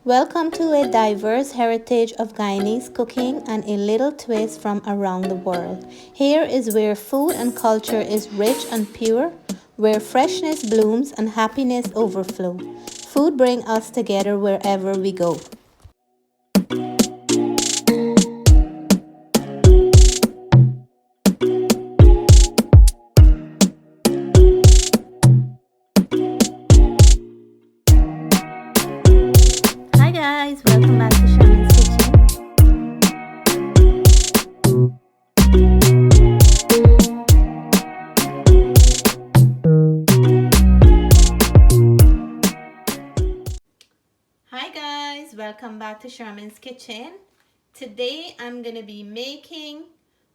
Welcome to a diverse heritage of Guyanese cooking and a little twist from around the world. Here is where food and culture is rich and pure, where freshness blooms and happiness overflow. Food brings us together wherever we go. Hi guys, welcome back to Shaman's Kitchen. Hi guys, welcome back to Sherman's Kitchen. Today I'm gonna be making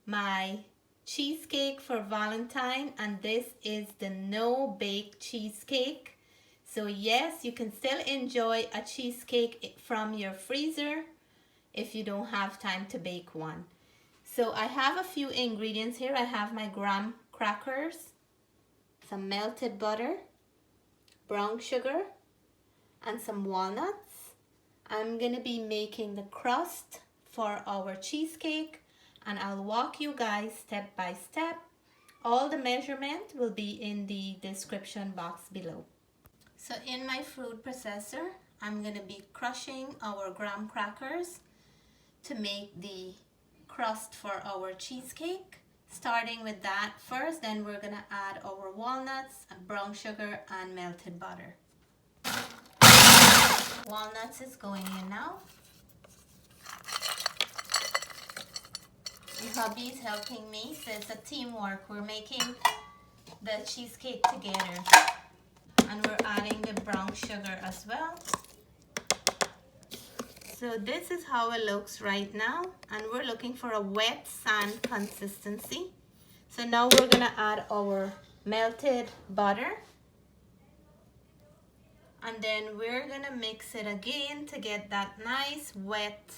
my cheesecake for Valentine, and this is the no-bake cheesecake. So yes, you can still enjoy a cheesecake from your freezer if you don't have time to bake one. So I have a few ingredients here. I have my graham crackers, some melted butter, brown sugar, and some walnuts. I'm gonna be making the crust for our cheesecake, and I'll walk you guys step by step. All the measurement will be in the description box below. So in my food processor, I'm gonna be crushing our graham crackers to make the crust for our cheesecake. Starting with that first, then we're gonna add our walnuts, brown sugar, and melted butter. Walnuts is going in now. My hubby is helping me, so it's a teamwork. We're making the cheesecake together. And we're adding the brown sugar as well. So this is how it looks right now, and we're looking for a wet sand consistency. So now we're gonna add our melted butter, and then we're gonna mix it again to get that nice wet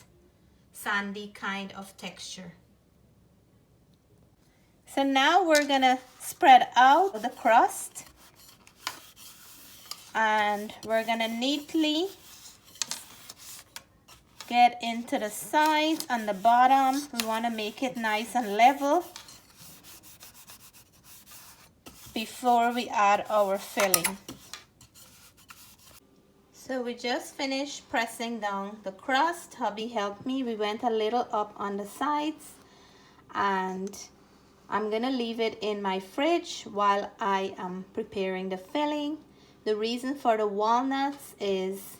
sandy kind of texture. So now we're gonna spread out the crust, and we're gonna neatly get into the sides and the bottom. We want to make it nice and level before we add our filling. So we just finished pressing down the crust. Hubby helped me. We went a little up on the sides, and I'm gonna leave it in my fridge while I am preparing the filling. The reason for the walnuts is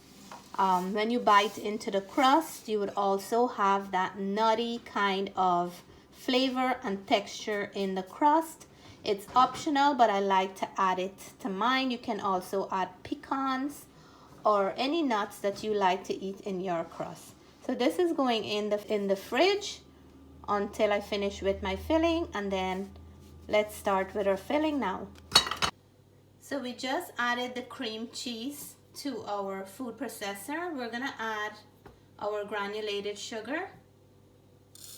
when you bite into the crust, you would also have that nutty kind of flavor and texture in the crust. It's optional, but I like to add it to mine. You can also add pecans or any nuts that you like to eat in your crust. So this is going in the fridge until I finish with my filling, and then let's start with our filling now. So we just added the cream cheese to our food processor. We're gonna add our granulated sugar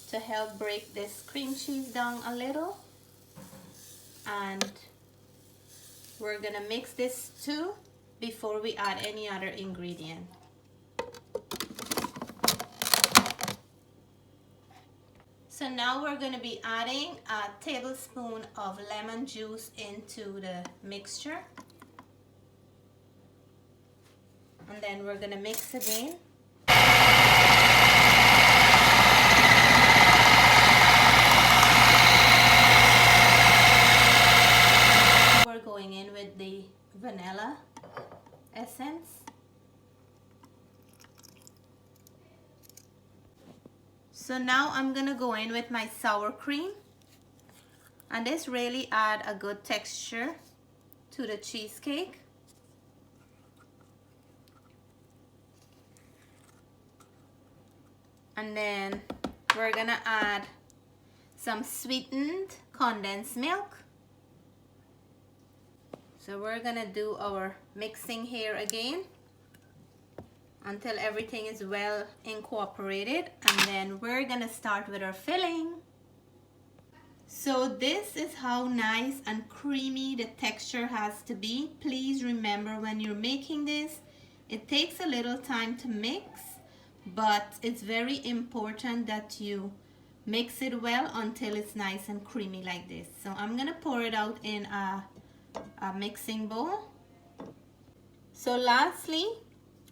to help break this cream cheese down a little, and we're gonna mix this too before we add any other ingredient. So now we're gonna be adding a tablespoon of lemon juice into the mixture. And then we're gonna mix again. We're going in with the vanilla essence. So now I'm gonna go in with my sour cream, and this really add a good texture to the cheesecake. And then we're gonna add some sweetened condensed milk. So we're gonna do our mixing here again until everything is well incorporated, and then we're gonna start with our filling. So this is how nice and creamy the texture has to be. Please remember, when you're making this, It takes a little time to mix, but it's very important that you mix it well until it's nice and creamy like this. So I'm gonna pour it out in a mixing bowl. So lastly,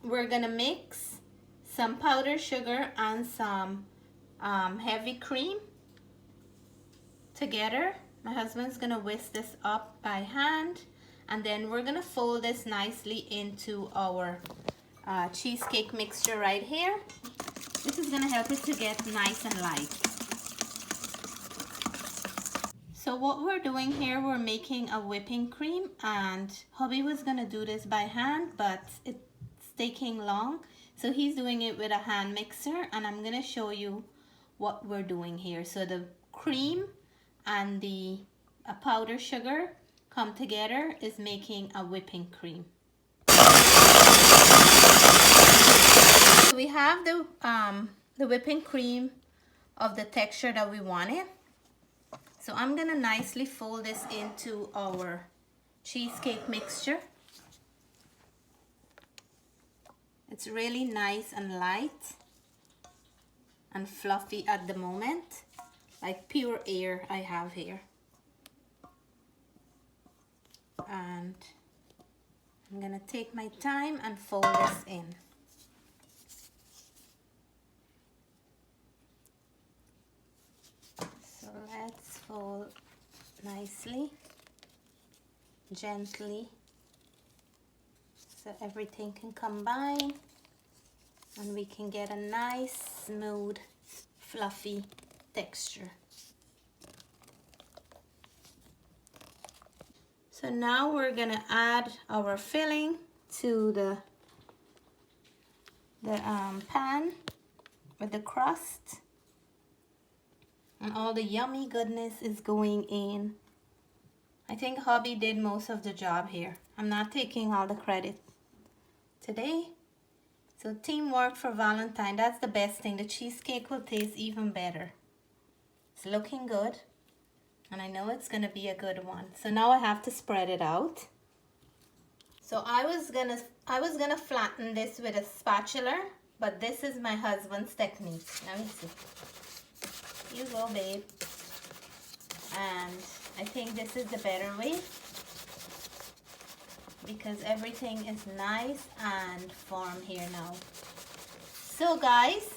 we're gonna mix some powdered sugar and some heavy cream together. My husband's gonna whisk this up by hand, and then we're gonna fold this nicely into our cheesecake mixture right here. This is gonna help it to get nice and light. So what we're doing here, we're making a whipping cream, and hubby was gonna do this by hand, but it's taking long. So he's doing it with a hand mixer, and I'm gonna show you what we're doing here. So the cream and the powdered sugar come together is making a whipping cream. So we have the whipping cream of the texture that we wanted. So I'm gonna nicely fold this into our cheesecake mixture. It's really nice and light and fluffy at the moment, like pure air I have here. And I'm gonna take my time and fold this in. So let's fold nicely, gently, so everything can combine and we can get a nice, smooth, fluffy texture. So now we're gonna add our filling to the pan with the crust, and all the yummy goodness is going in. I think hubby did most of the job here. I'm not taking all the credit today. So teamwork for Valentine, that's the best thing. The cheesecake will taste even better. It's looking good, and I know it's gonna be a good one. So now I have to spread it out. So I was gonna flatten this with a spatula, but this is my husband's technique. Let me see. You go, babe. And I think this is the better way, because everything is nice and firm here now. So guys,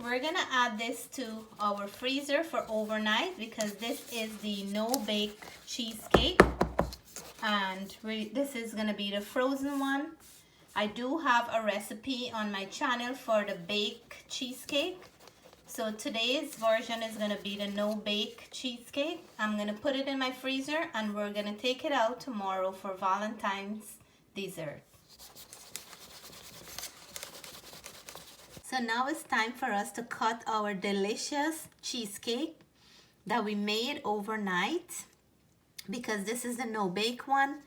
we're gonna add this to our freezer for overnight, because this is the no-bake cheesecake, and this is gonna be the frozen one. I do have a recipe on my channel for the bake cheesecake. So today's version is gonna be the no-bake cheesecake. I'm gonna put it in my freezer, and we're gonna take it out tomorrow for Valentine's dessert. So now it's time for us to cut our delicious cheesecake that we made overnight, because this is the no-bake one.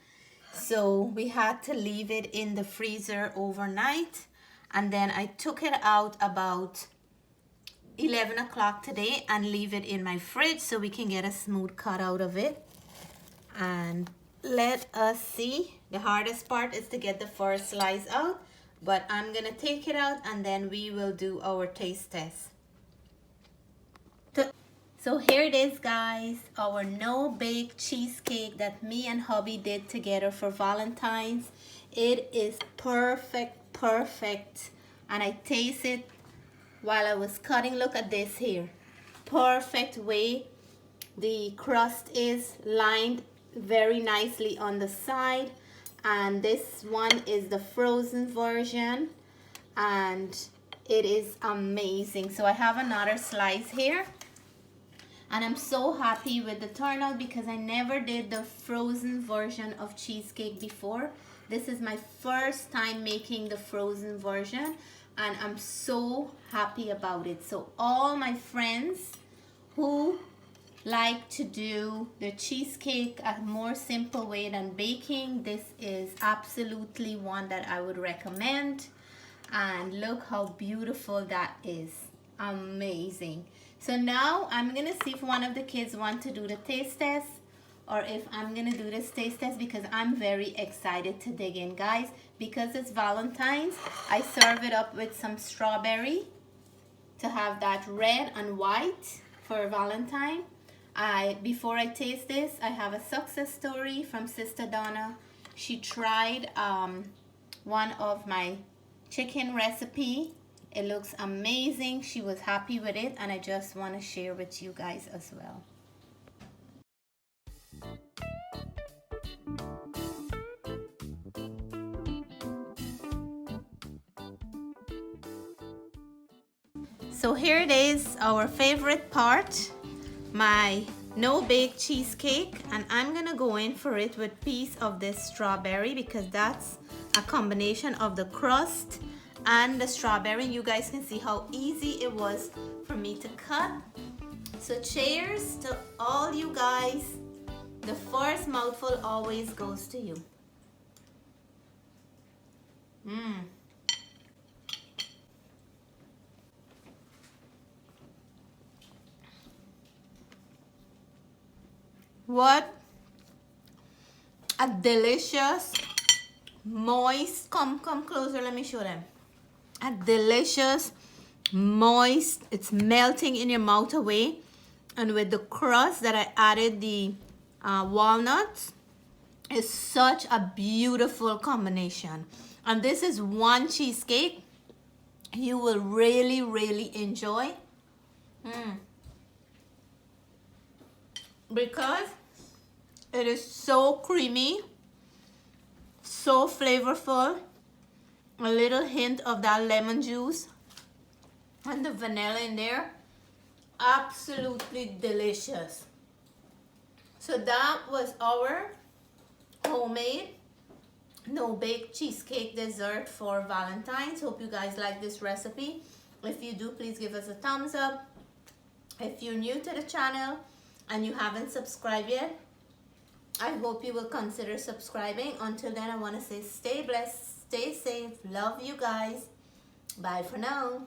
So we had to leave it in the freezer overnight, and then I took it out about 11 o'clock today and leave it in my fridge so we can get a smooth cut out of it. And let us see. The hardest part is to get the first slice out, but I'm gonna take it out and then we will do our taste test. So here it is, guys, our no-bake cheesecake that me and hubby did together for Valentine's. It is perfect, and I taste it while I was cutting. Look at this here. Perfect way the crust is lined very nicely on the side, and this one is the frozen version, and it is amazing. So I have another slice here, and I'm so happy with the turnout because I never did the frozen version of cheesecake before. This is my first time making the frozen version, and I'm so happy about it. So all my friends who like to do the cheesecake a more simple way than baking, this is absolutely one that I would recommend. And look how beautiful that is. Amazing. So now I'm gonna see if one of the kids want to do the taste test or if I'm gonna do this taste test, because I'm very excited to dig in, guys. Because it's Valentine's, I serve it up with some strawberry to have that red and white for Valentine. Before I taste this, I have a success story from Sister Donna. She tried one of my chicken recipe. It looks amazing. She was happy with it, and I just want to share with you guys as well. So here it is, our favorite part, my no-bake cheesecake, and I'm gonna go in for it with a piece of this strawberry because that's a combination of the crust and the strawberry. You guys can see how easy it was for me to cut. So cheers to all you guys. The first mouthful always goes to you. What a delicious, moist, come closer, let me show them. A delicious, moist, it's melting in your mouth away. And with the crust that I added the walnuts, is such a beautiful combination. And this is one cheesecake you will really, really enjoy. Because it is so creamy, so flavorful, a little hint of that lemon juice and the vanilla in there. Absolutely delicious. So that was our homemade no-bake cheesecake dessert for Valentine's. Hope you guys like this recipe. If you do, please give us a thumbs up. If you're new to the channel and you haven't subscribed yet, I hope you will consider subscribing. Until then, I want to say stay blessed, stay safe, love you guys. Bye for now.